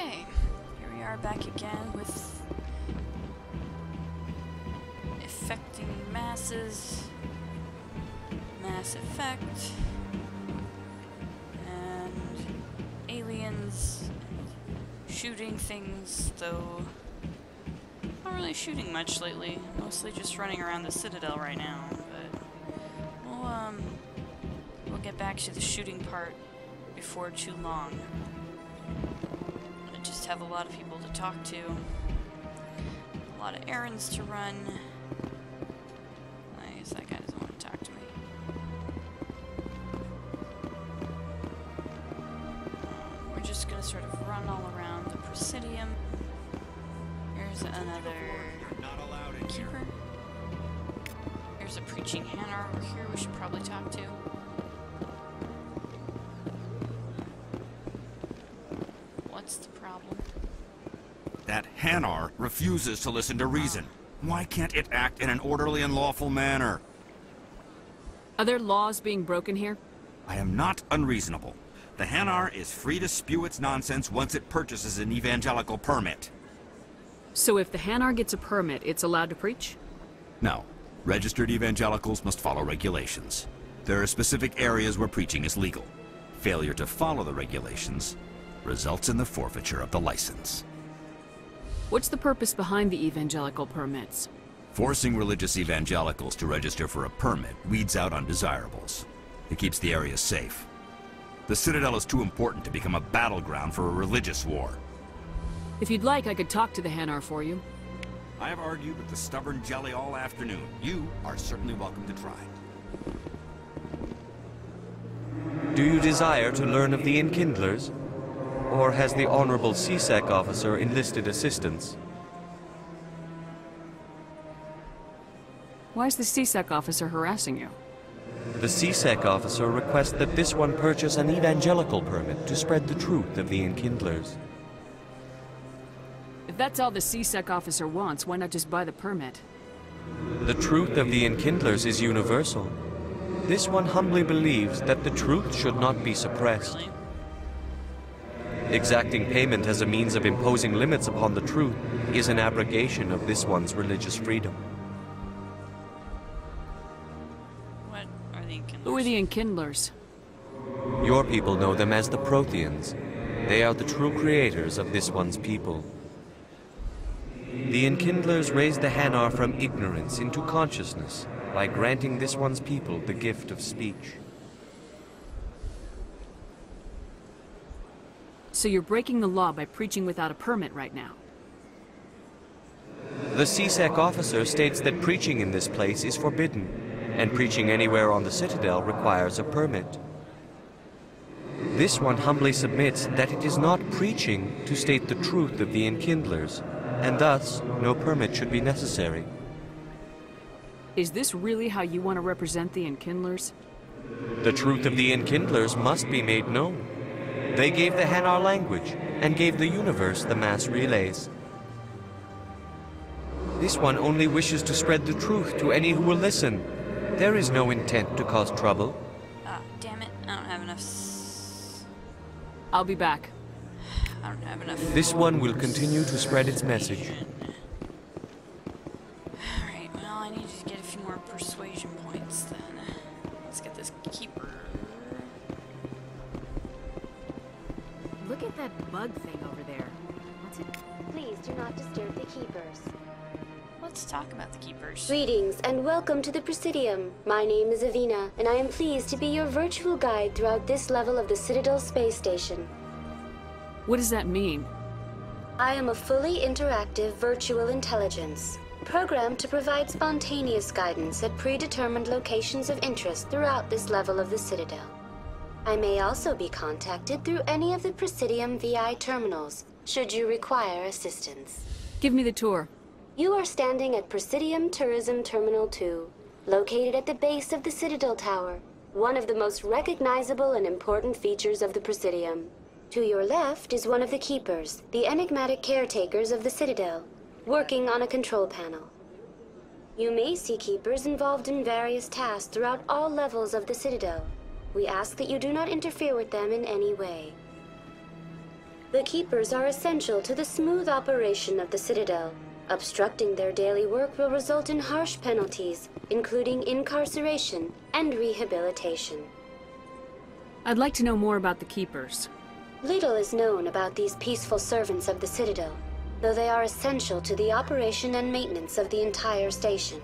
Okay, here we are back again with affecting masses, Mass Effect, and aliens, shooting things, though not really shooting much lately, mostly just running around the Citadel right now, but we'll get back to the shooting part before too long. I just have a lot of people to talk to, a lot of errands to run. I guess that guy doesn't want to talk to me. We're just gonna sort of run all around the Presidium. Here's another keeper. Here's a preaching Hanar over here we should probably talk to. What's the problem? That Hanar refuses to listen to reason. Why can't it act in an orderly and lawful manner? Are there laws being broken here? I am not unreasonable. The Hanar is free to spew its nonsense once it purchases an evangelical permit. So if the Hanar gets a permit, it's allowed to preach? No. Registered evangelicals must follow regulations. There are specific areas where preaching is legal. Failure to follow the regulations results in the forfeiture of the license. What's the purpose behind the evangelical permits? Forcing religious evangelicals to register for a permit weeds out undesirables. It keeps the area safe. The Citadel is too important to become a battleground for a religious war. If you'd like, I could talk to the Hanar for you. I have argued with the stubborn jelly all afternoon. You are certainly welcome to try. Do you desire to learn of the Enkindlers? Or has the Honorable CSEC officer enlisted assistance? Why is the CSEC officer harassing you? The CSEC officer requests that this one purchase an evangelical permit to spread the truth of the Enkindlers. If that's all the CSEC officer wants, why not just buy the permit? The truth of the Enkindlers is universal. This one humbly believes that the truth should not be suppressed. Really? Exacting payment as a means of imposing limits upon the truth is an abrogation of this one's religious freedom. What are the Enkindlers? Who are the Enkindlers? Your people know them as the Protheans. They are the true creators of this one's people. The Enkindlers raised the Hanar from ignorance into consciousness by granting this one's people the gift of speech. So you're breaking the law by preaching without a permit right now? The CSEC officer states that preaching in this place is forbidden, and preaching anywhere on the Citadel requires a permit. This one humbly submits that it is not preaching to state the truth of the Enkindlers, and thus no permit should be necessary. Is this really how you want to represent the Enkindlers? The truth of the Enkindlers must be made known. They gave the Hanar language, and gave the universe the mass relays. This one only wishes to spread the truth to any who will listen. There is no intent to cause trouble. Ah, damn it, I don't have enough I'll be back. I don't have enough. This one will continue to spread its message. Alright, well, I need to get a few more persuasion points then. Let's get this keeper. Look at that bug thing over there. What's it? Please do not disturb the keepers. Let's talk about the keepers. Greetings and welcome to the Presidium. My name is Avina, and I am pleased to be your virtual guide throughout this level of the Citadel space station. What does that mean? I am a fully interactive virtual intelligence, programmed to provide spontaneous guidance at predetermined locations of interest throughout this level of the Citadel. I may also be contacted through any of the Presidium VI terminals, should you require assistance. Give me the tour. You are standing at Presidium Tourism Terminal 2, located at the base of the Citadel Tower, one of the most recognizable and important features of the Presidium. To your left is one of the Keepers, the enigmatic caretakers of the Citadel, working on a control panel. You may see Keepers involved in various tasks throughout all levels of the Citadel. We ask that you do not interfere with them in any way. The Keepers are essential to the smooth operation of the Citadel. Obstructing their daily work will result in harsh penalties, including incarceration and rehabilitation. I'd like to know more about the Keepers. Little is known about these peaceful servants of the Citadel, though they are essential to the operation and maintenance of the entire station.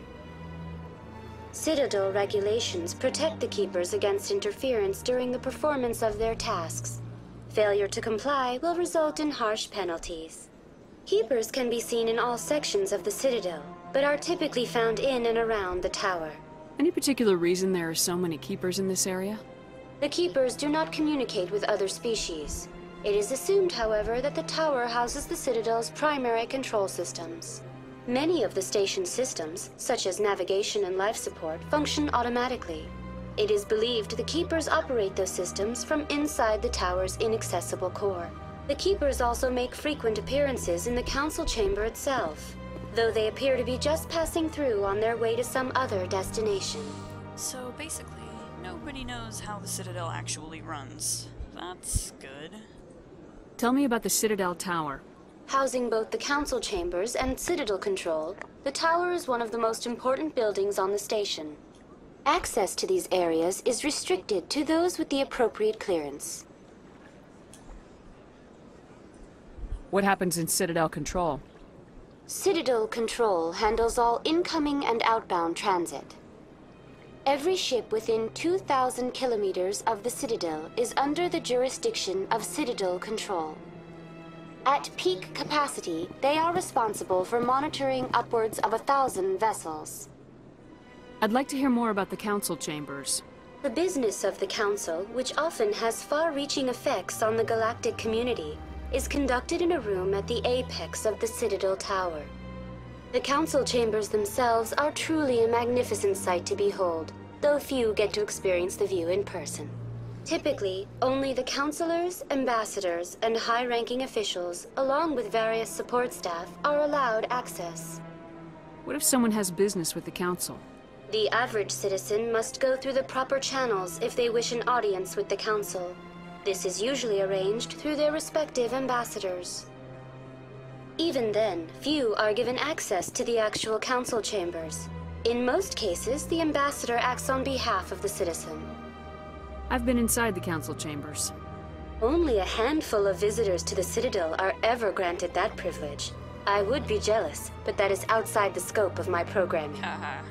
Citadel regulations protect the Keepers against interference during the performance of their tasks. Failure to comply will result in harsh penalties. Keepers can be seen in all sections of the Citadel, but are typically found in and around the tower. Any particular reason there are so many Keepers in this area? The Keepers do not communicate with other species. It is assumed, however, that the tower houses the Citadel's primary control systems. Many of the station's systems, such as navigation and life support, function automatically. It is believed the Keepers operate those systems from inside the tower's inaccessible core. The Keepers also make frequent appearances in the council chamber itself, though they appear to be just passing through on their way to some other destination. So basically, nobody knows how the Citadel actually runs. That's good. Tell me about the Citadel Tower. Housing both the council chambers and Citadel control, the tower is one of the most important buildings on the station. Access to these areas is restricted to those with the appropriate clearance. What happens in Citadel Control? Citadel Control handles all incoming and outbound transit. Every ship within 2,000 kilometers of the Citadel is under the jurisdiction of Citadel Control. At peak capacity, they are responsible for monitoring upwards of 1,000 vessels. I'd like to hear more about the council chambers. The business of the Council, which often has far-reaching effects on the galactic community, is conducted in a room at the apex of the Citadel Tower. The Council chambers themselves are truly a magnificent sight to behold, though few get to experience the view in person. Typically, only the councilors, ambassadors, and high-ranking officials, along with various support staff, are allowed access. What if someone has business with the council? The average citizen must go through the proper channels if they wish an audience with the council. This is usually arranged through their respective ambassadors. Even then, few are given access to the actual council chambers. In most cases, the ambassador acts on behalf of the citizen. I've been inside the council chambers. Only a handful of visitors to the Citadel are ever granted that privilege. I would be jealous, but that is outside the scope of my programming. Haha.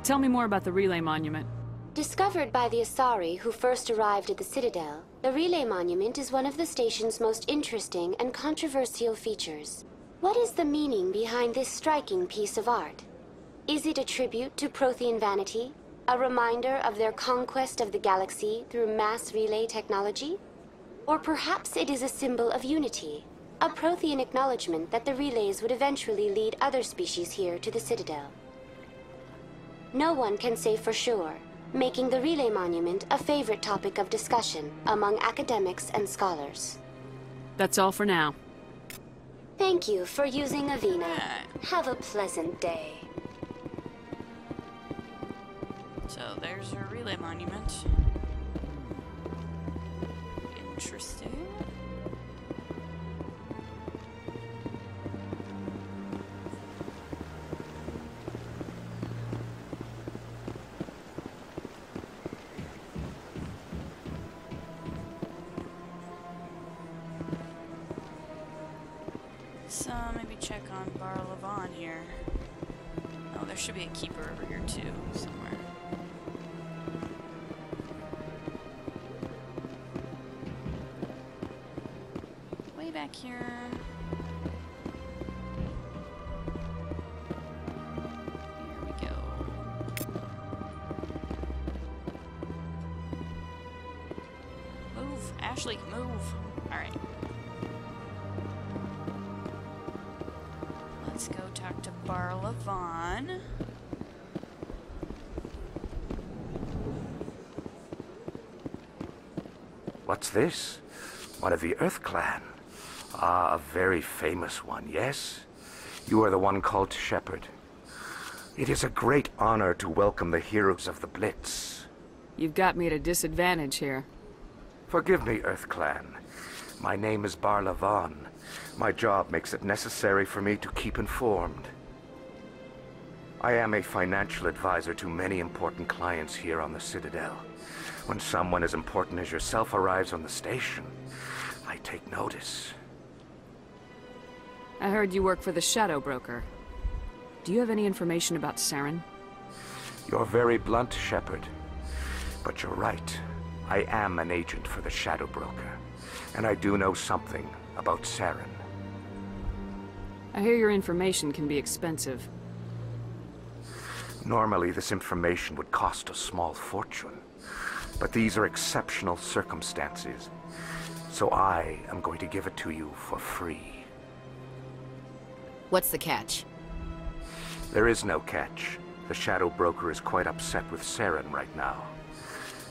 Tell me more about the Relay Monument. Discovered by the Asari who first arrived at the Citadel, the Relay Monument is one of the station's most interesting and controversial features. What is the meaning behind this striking piece of art? Is it a tribute to Prothean vanity? A reminder of their conquest of the galaxy through mass relay technology? Or perhaps it is a symbol of unity, a Prothean acknowledgement that the relays would eventually lead other species here to the Citadel. No one can say for sure, making the Relay Monument a favorite topic of discussion among academics and scholars. That's all for now. Thank you for using Avina. Alright. Have a pleasant day. So there's your relay monument. Interesting. So maybe check on Bar Levon here. Oh, there should be a keeper over here too, somewhere. Way back here. Here we go. Move, Ashley, move. All right. Let's go talk to Bar Levon. What's this? One of the Earth Clan. Ah, a very famous one, yes? You are the one called Shepherd. It is a great honor to welcome the heroes of the Blitz. You've got me at a disadvantage here. Forgive me, Earth Clan. My name is Barla Vaughn. My job makes it necessary for me to keep informed. I am a financial advisor to many important clients here on the Citadel. When someone as important as yourself arrives on the station, I take notice. I heard you work for the Shadow Broker. Do you have any information about Saren? You're very blunt, Shepard. But you're right. I am an agent for the Shadow Broker. And I do know something about Saren. I hear your information can be expensive. Normally, this information would cost a small fortune. But these are exceptional circumstances. So I am going to give it to you for free. What's the catch? There is no catch. The Shadow Broker is quite upset with Saren right now.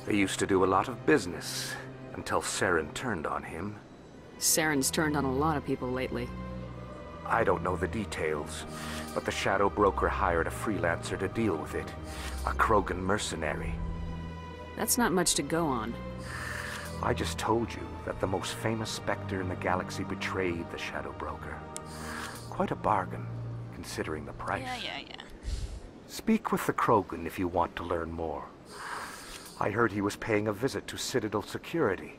They used to do a lot of business, until Saren turned on him. Saren's turned on a lot of people lately. I don't know the details, but the Shadow Broker hired a freelancer to deal with it. A Krogan mercenary. That's not much to go on. I just told you that the most famous Spectre in the galaxy betrayed the Shadow Broker. Quite a bargain, considering the price. Yeah. Speak with the Krogan if you want to learn more. I heard he was paying a visit to Citadel security.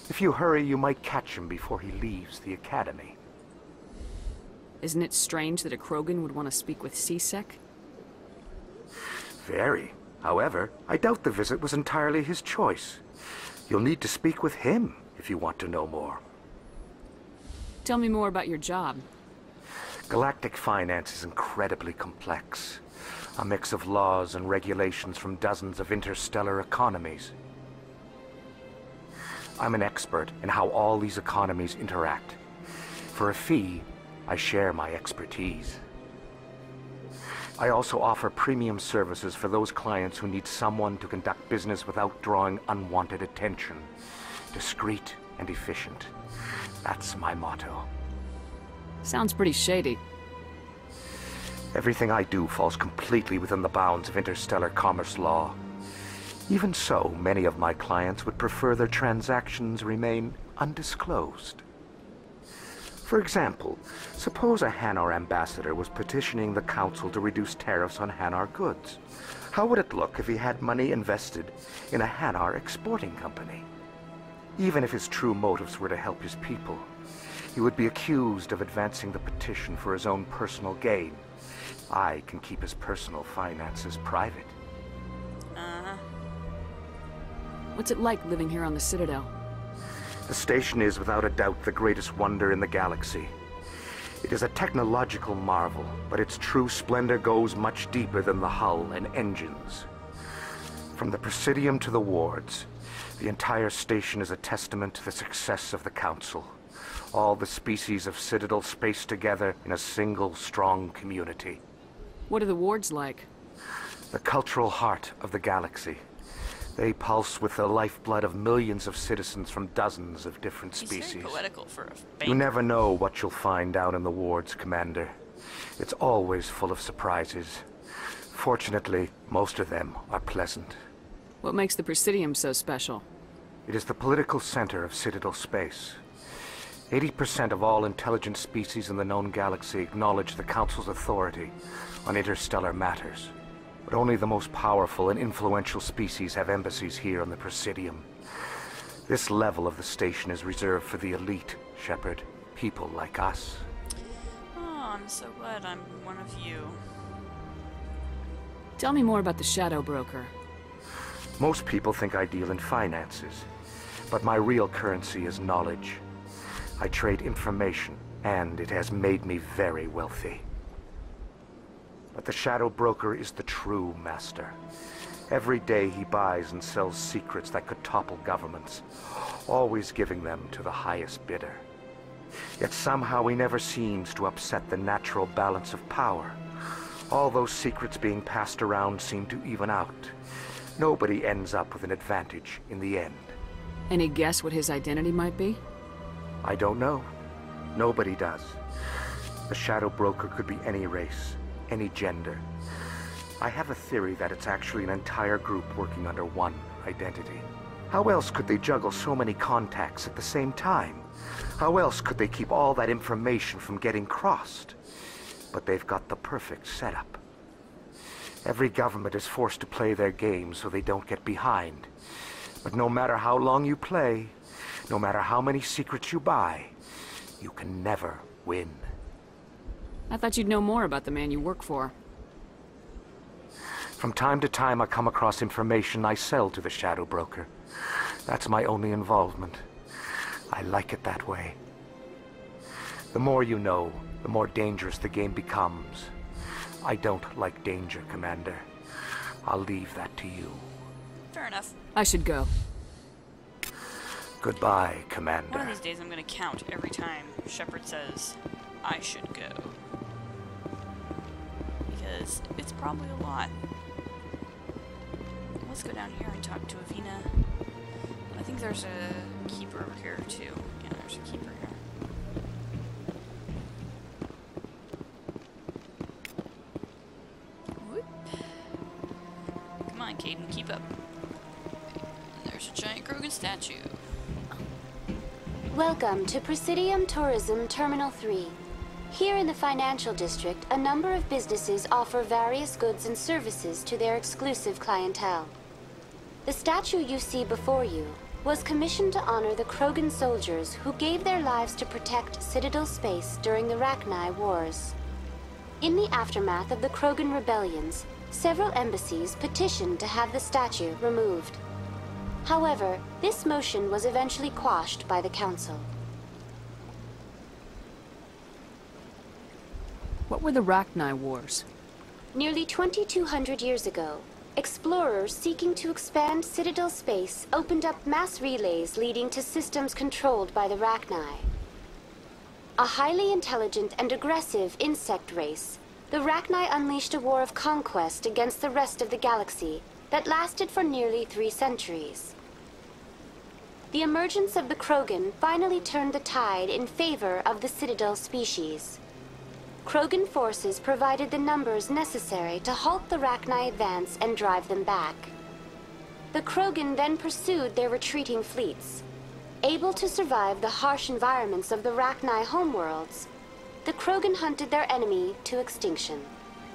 If you hurry, you might catch him before he leaves the Academy. Isn't it strange that a Krogan would want to speak with CSEC? Very. However, I doubt the visit was entirely his choice. You'll need to speak with him if you want to know more. Tell me more about your job. Galactic finance is incredibly complex. A mix of laws and regulations from dozens of interstellar economies. I'm an expert in how all these economies interact. For a fee, I share my expertise. I also offer premium services for those clients who need someone to conduct business without drawing unwanted attention. Discreet and efficient. That's my motto. Sounds pretty shady. Everything I do falls completely within the bounds of interstellar commerce law. Even so, many of my clients would prefer their transactions remain undisclosed. For example, suppose a Hanar ambassador was petitioning the Council to reduce tariffs on Hanar goods. How would it look if he had money invested in a Hanar exporting company? Even if his true motives were to help his people, he would be accused of advancing the petition for his own personal gain. I can keep his personal finances private. What's it like living here on the Citadel? The station is without a doubt the greatest wonder in the galaxy. It is a technological marvel, but its true splendor goes much deeper than the hull and engines. From the Presidium to the wards, the entire station is a testament to the success of the Council. All the species of Citadel spaced together in a single strong community. What are the wards like? The cultural heart of the galaxy. They pulse with the lifeblood of millions of citizens from dozens of different species. He's very poetical for a bank. You never know what you'll find down in the wards, Commander. It's always full of surprises. Fortunately, most of them are pleasant. What makes the Presidium so special? It is the political center of Citadel space. 80% of all intelligent species in the known galaxy acknowledge the Council's authority on interstellar matters. But only the most powerful and influential species have embassies here on the Presidium. This level of the station is reserved for the elite, Shepard. People like us. Oh, I'm so glad I'm one of you. Tell me more about the Shadow Broker. Most people think I deal in finances, but my real currency is knowledge. I trade information, and it has made me very wealthy. But the Shadow Broker is the true master. Every day he buys and sells secrets that could topple governments, always giving them to the highest bidder. Yet somehow he never seems to upset the natural balance of power. All those secrets being passed around seem to even out. Nobody ends up with an advantage in the end. Any guess what his identity might be? I don't know. Nobody does. The Shadow Broker could be any race, any gender. I have a theory that it's actually an entire group working under one identity. How else could they juggle so many contacts at the same time? How else could they keep all that information from getting crossed? But they've got the perfect setup. Every government is forced to play their game so they don't get behind. But no matter how long you play, no matter how many secrets you buy, you can never win. I thought you'd know more about the man you work for. From time to time, I come across information I sell to the Shadow Broker. That's my only involvement. I like it that way. The more you know, the more dangerous the game becomes. I don't like danger, Commander. I'll leave that to you. Fair enough. I should go. Goodbye, Commander. One of these days I'm gonna count every time Shepard says, I should go. Because it's probably a lot. Let's go down here and talk to Avina. I think there's a keeper over here too. Yeah, there's a keeper here. Whoop. Come on, Caden, keep up. And there's a giant Krogan statue. Welcome to Presidium Tourism Terminal 3. Here in the financial district, a number of businesses offer various goods and services to their exclusive clientele. The statue you see before you was commissioned to honor the Krogan soldiers who gave their lives to protect Citadel space during the Rachni Wars. In the aftermath of the Krogan rebellions, several embassies petitioned to have the statue removed. However, this motion was eventually quashed by the Council. What were the Rachni Wars? Nearly 2,200 years ago, explorers seeking to expand Citadel space opened up mass relays leading to systems controlled by the Rachni. A highly intelligent and aggressive insect race, the Rachni unleashed a war of conquest against the rest of the galaxy that lasted for nearly 3 centuries. The emergence of the Krogan finally turned the tide in favor of the Citadel species. Krogan forces provided the numbers necessary to halt the Rachni advance and drive them back. The Krogan then pursued their retreating fleets. Able to survive the harsh environments of the Rachni homeworlds, the Krogan hunted their enemy to extinction.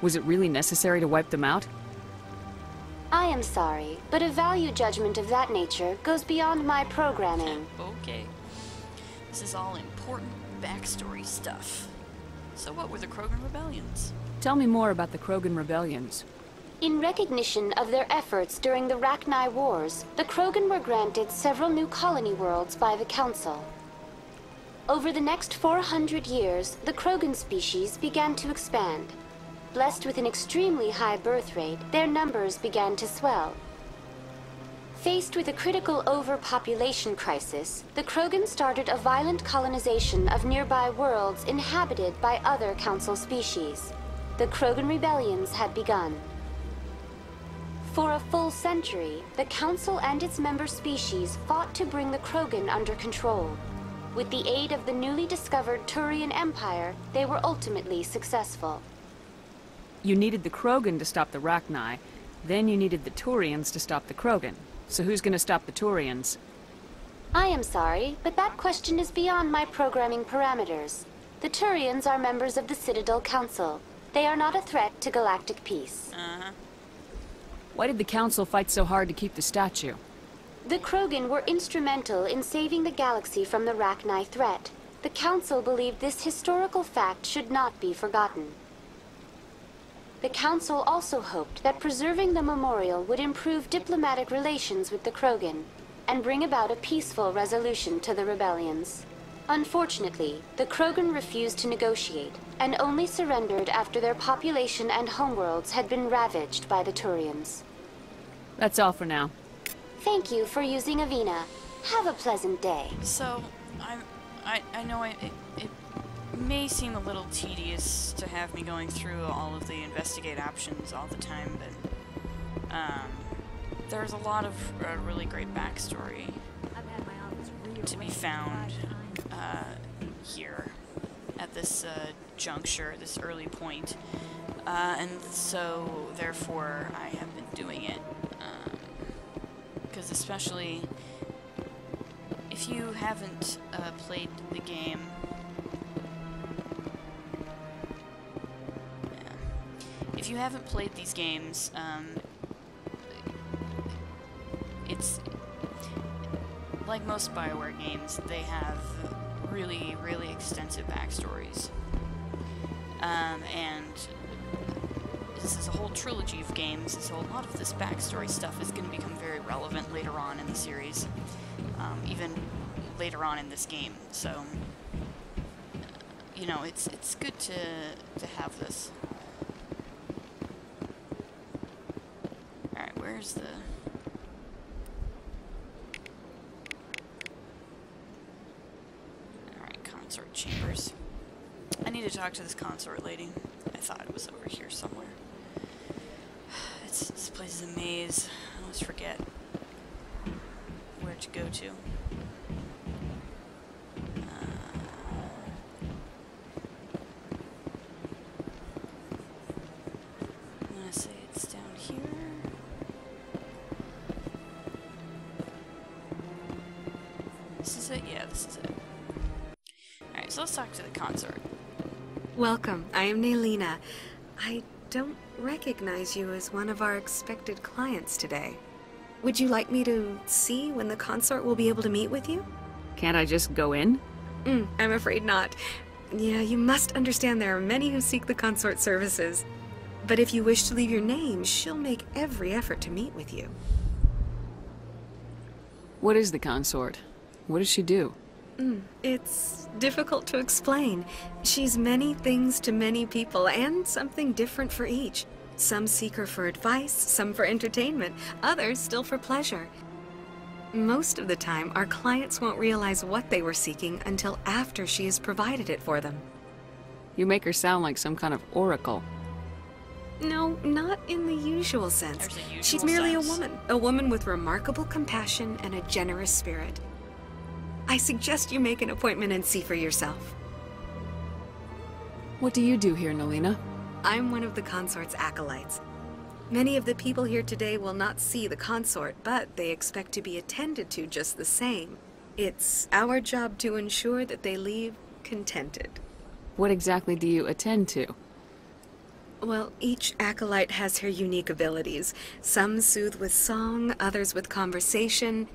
Was it really necessary to wipe them out? I am sorry, but a value judgment of that nature goes beyond my programming. Okay. This is all important backstory stuff. So what were the Krogan rebellions? Tell me more about the Krogan rebellions. In recognition of their efforts during the Rachni Wars, the Krogan were granted several new colony worlds by the Council. Over the next 400 years, the Krogan species began to expand. Blessed with an extremely high birth rate, their numbers began to swell. Faced with a critical overpopulation crisis, the Krogan started a violent colonization of nearby worlds inhabited by other Council species. The Krogan rebellions had begun. For a full century, the Council and its member species fought to bring the Krogan under control. With the aid of the newly discovered Turian Empire, they were ultimately successful. You needed the Krogan to stop the Rachni, then you needed the Turians to stop the Krogan. So who's gonna stop the Turians? I am sorry, but that question is beyond my programming parameters. The Turians are members of the Citadel Council. They are not a threat to galactic peace. Why did the Council fight so hard to keep the statue? The Krogan were instrumental in saving the galaxy from the Rachni threat. The Council believed this historical fact should not be forgotten. The Council also hoped that preserving the memorial would improve diplomatic relations with the Krogan and bring about a peaceful resolution to the rebellions. Unfortunately, the Krogan refused to negotiate and only surrendered after their population and homeworlds had been ravaged by the Turians. That's all for now. Thank you for using Avina. Have a pleasant day. So, I know it may seem a little tedious to have me going through all of the investigate options all the time, but there's a lot of really great backstory to be found here at this juncture, this early point, and so therefore I have been doing it because especially if you haven't played the game, if you haven't played these games, it's like most BioWare games. They have really, really extensive backstories, and this is a whole trilogy of games, so a lot of this backstory stuff is going to become very relevant later on in the series, even later on in this game. So, you know, it's good to have this. All right, where's the? All right, consort chambers. I need to talk to this consort lady. I thought it was over here somewhere. This place is a maze. I always forget where to go to. I'm gonna say it's down here. This is it? Yeah, this is it. Alright, so let's talk to the consort. Welcome. I am Naylina. I don't recognize you as one of our expected clients today. Would you like me to see when the consort will be able to meet with you? Can't I just go in? I'm afraid not. Yeah, you must understand there are many who seek the consort services. But if you wish to leave your name, she'll make every effort to meet with you. What is the consort? What does she do? It's difficult to explain. She's many things to many people, and something different for each. Some seek her for advice, some for entertainment, others still for pleasure. Most of the time, our clients won't realize what they were seeking until after she has provided it for them. You make her sound like some kind of oracle. No, not in the usual sense. There's a usual She's merely sense. a woman with remarkable compassion and a generous spirit. I suggest you make an appointment and see for yourself. What do you do here, Naylina? I'm one of the consort's acolytes. Many of the people here today will not see the consort, but they expect to be attended to just the same. It's our job to ensure that they leave contented. What exactly do you attend to? Well, each acolyte has her unique abilities. Some soothe with song, others with conversation.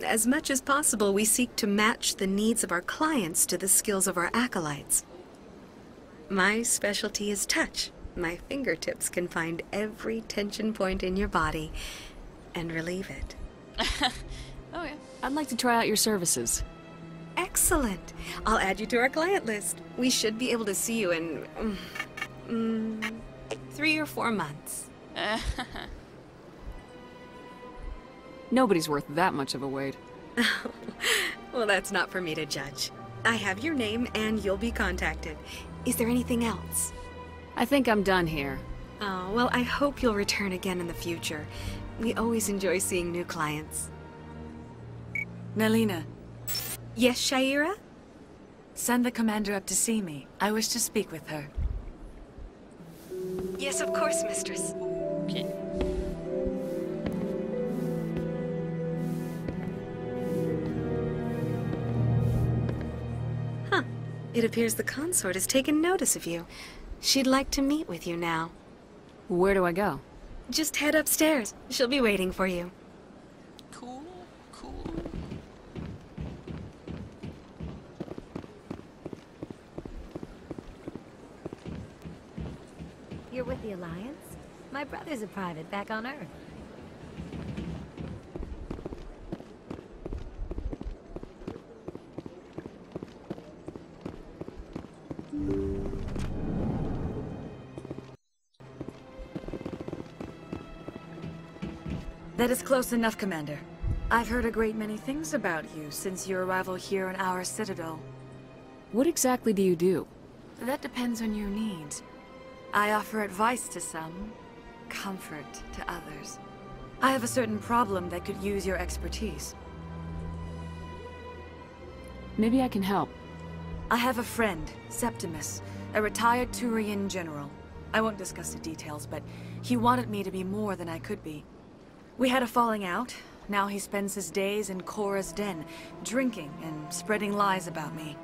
As much as possible, we seek to match the needs of our clients to the skills of our acolytes. My specialty is touch. My fingertips can find every tension point in your body and relieve it. Oh, yeah. I'd like to try out your services. Excellent. I'll add you to our client list. We should be able to see you in 3 or 4 months. Nobody's worth that much of a wait. Well, that's not for me to judge. I have your name and you'll be contacted. Is there anything else? I think I'm done here. Oh, well, I hope you'll return again in the future. We always enjoy seeing new clients. Naylina, Yes, Shaira? send the commander up to see me. I wish to speak with her. Yes, of course, mistress. Okay. Huh. It appears the consort has taken notice of you. She'd like to meet with you now. Where do I go? Just head upstairs. She'll be waiting for you. Cool, cool. You're with the Alliance? My brother's a private back on Earth. That is close enough, Commander. I've heard a great many things about you since your arrival here in our Citadel. What exactly do you do? That depends on your needs. I offer advice to some, comfort to others. I have a certain problem that could use your expertise. Maybe I can help. I have a friend, Septimus, a retired Turian general. I won't discuss the details, but he wanted me to be more than I could be. We had a falling out, Now he spends his days in Korra's den, drinking and spreading lies about me.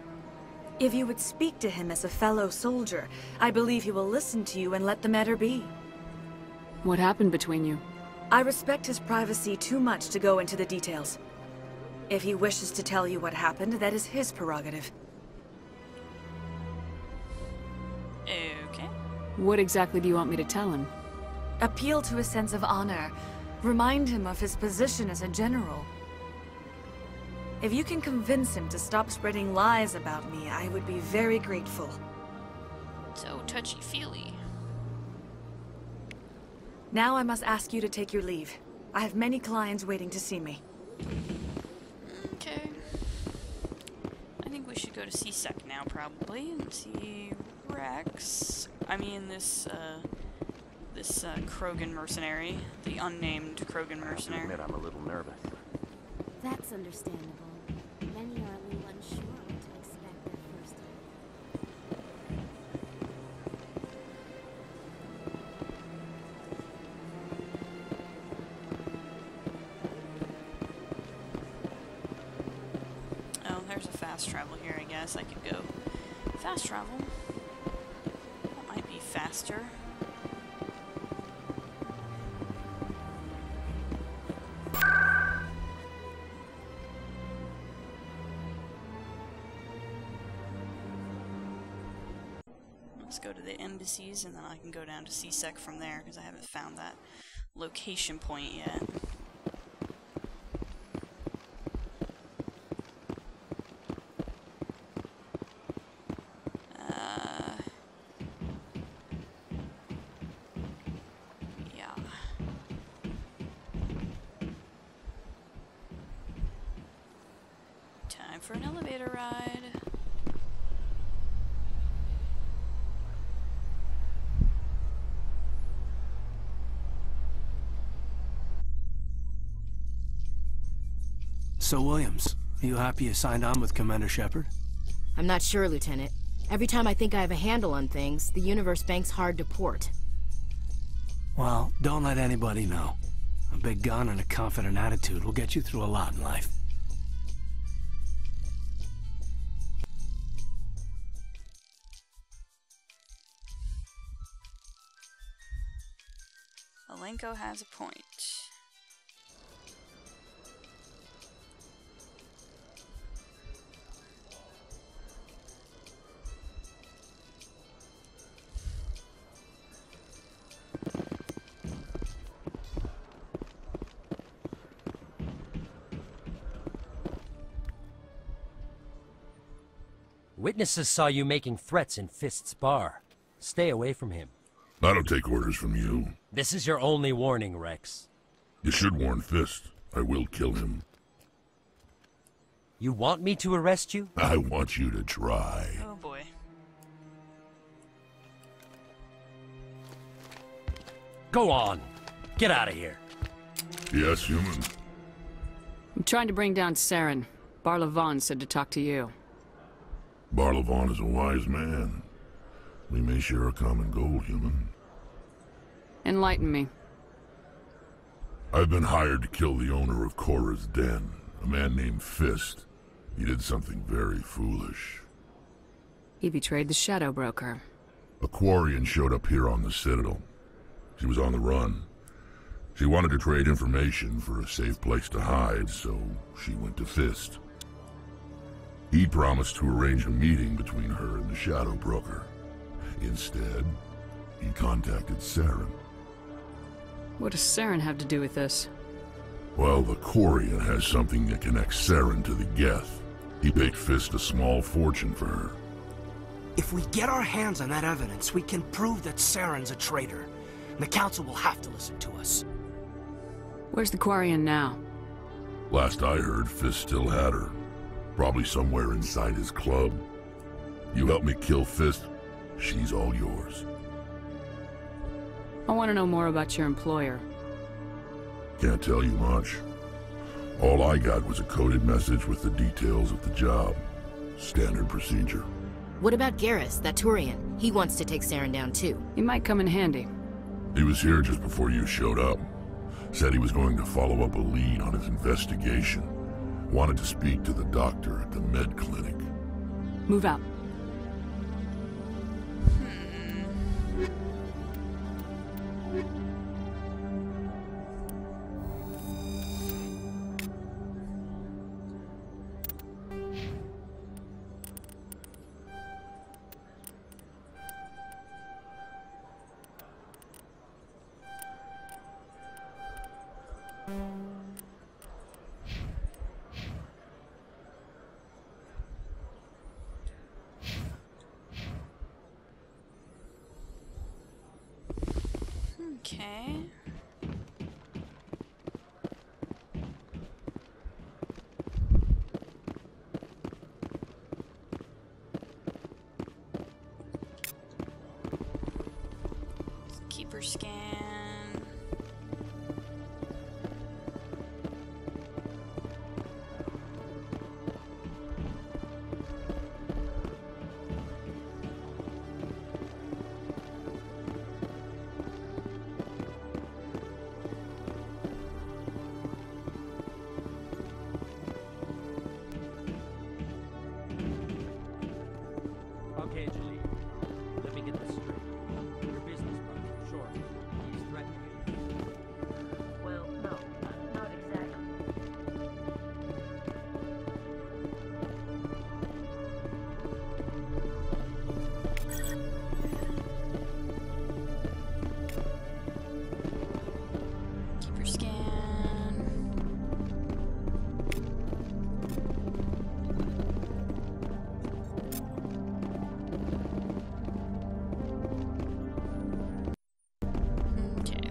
If you would speak to him as a fellow soldier, I believe he will listen to you and let the matter be. What happened between you? I respect his privacy too much to go into the details. If he wishes to tell you what happened, that is his prerogative. Okay. What exactly do you want me to tell him? Appeal to his sense of honor. Remind him of his position as a general. If you can convince him to stop spreading lies about me, I would be very grateful. So touchy-feely. Now I must ask you to take your leave. I have many clients waiting to see me. Okay. I think we should go to CSEC now, probably, and see Rex. I mean, this Krogan mercenary. The unnamed Krogan mercenary. I admit I'm a little nervous. That's understandable. Many are a little unsure what to expect their first Oh, there's a fast travel here, I guess. I could go fast travel. That might be faster. Let's go to the embassies, and then I can go down to CSEC from there, because I haven't found that location point yet. Yeah. Time for an elevator ride. So, Williams, are you happy you signed on with Commander Shepard? I'm not sure, Lieutenant. Every time I think I have a handle on things, the Universe Bank's hard to port. Well, don't let anybody know. A big gun and a confident attitude will get you through a lot in life. Alenko has a point. Witnesses saw you making threats in Fist's bar. Stay away from him. I don't take orders from you. This is your only warning, Rex. You should warn Fist. I will kill him. You want me to arrest you? I want you to try. Oh boy. Go on. Get out of here. Yes, human. I'm trying to bring down Saren. Barlavon said to talk to you. Barlavon is a wise man. We may share a common goal, human. Enlighten me. I've been hired to kill the owner of Korra's den, a man named Fist. He did something very foolish. He betrayed the Shadow Broker. A Quarian showed up here on the Citadel. She was on the run. She wanted to trade information for a safe place to hide, so she went to Fist. He promised to arrange a meeting between her and the Shadow Broker. Instead, he contacted Saren. What does Saren have to do with this? Well, the Quarian has something that connects Saren to the Geth. He paid Fist a small fortune for her. If we get our hands on that evidence, we can prove that Saren's a traitor. And the Council will have to listen to us. Where's the Quarian now? Last I heard, Fist still had her. Probably somewhere inside his club. You help me kill Fist, she's all yours. I want to know more about your employer. Can't tell you much. All I got was a coded message with the details of the job. Standard procedure. What about Garrus, that Turian? He wants to take Saren down too. He might come in handy. He was here just before you showed up. Said he was going to follow up a lead on his investigation. Wanted to speak to the doctor at the med clinic. Move out. Okay. Keeper scan. Okay, Julie. Let me get this straight. Your business partner, sure. He's threatening you. Well, no, not exactly. Keeper scan. Okay.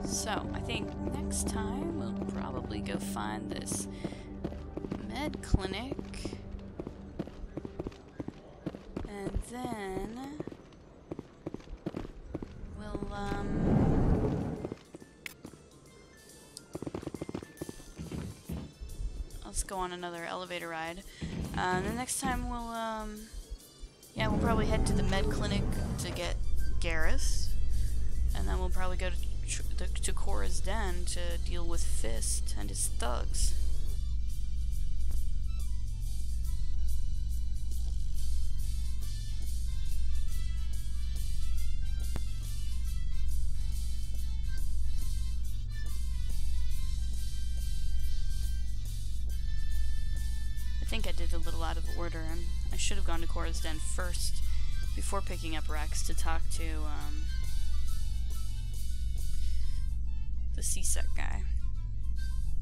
So, I think next time we'll probably go find this med clinic. And then we'll let's go on another elevator ride. And the next time we'll yeah, we'll probably head to the med clinic to get Garrus, and then we'll probably go to Cora's den to deal with Fist and his thugs. I think I did a little out of order, and I should have gone to Cora's den first before picking up Rex to talk to the CSEC guy.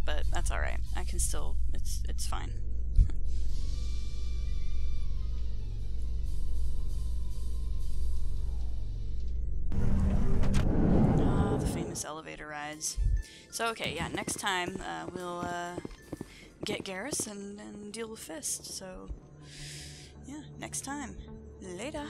But that's alright. I can still, it's fine. Ah, the famous elevator rides. So okay, yeah, next time we'll get Garrus and deal with Fist. So yeah, next time. Later.